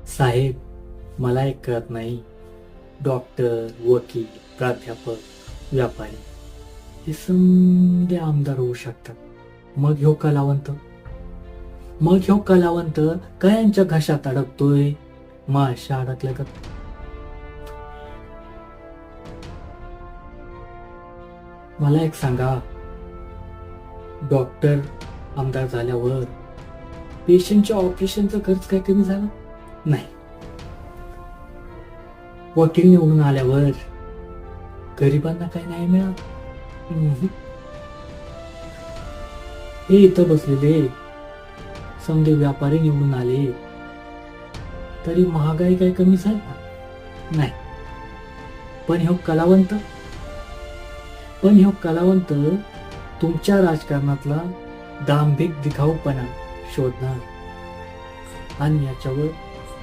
साहेब, मला एक कळत नाही. डॉक्टर, वकील, प्राध्यापक, व्यापारी हे समधे आमदार होऊ शकतात. मग ह्यो कलावंत काय यांच्या घशात अडकतोय? माशा अडकल्या का? मला एक सांगा, डॉक्टर आमदार झाल्यावर पेशंटच्या ऑपरेशनचा खर्च काय कमी झाला? नाही. वकील निवडून आल्यावर गरिबांना काही नाही मिळालं? हे इथं बसलेले समजे व्यापारी निवडून आले तरी महागाई काही कमी झाली नाही. पण ह्यो कलावंत तुमच्या राजकारणातला दांभिक दिखाऊपणा शोधणार आणि याच्यावर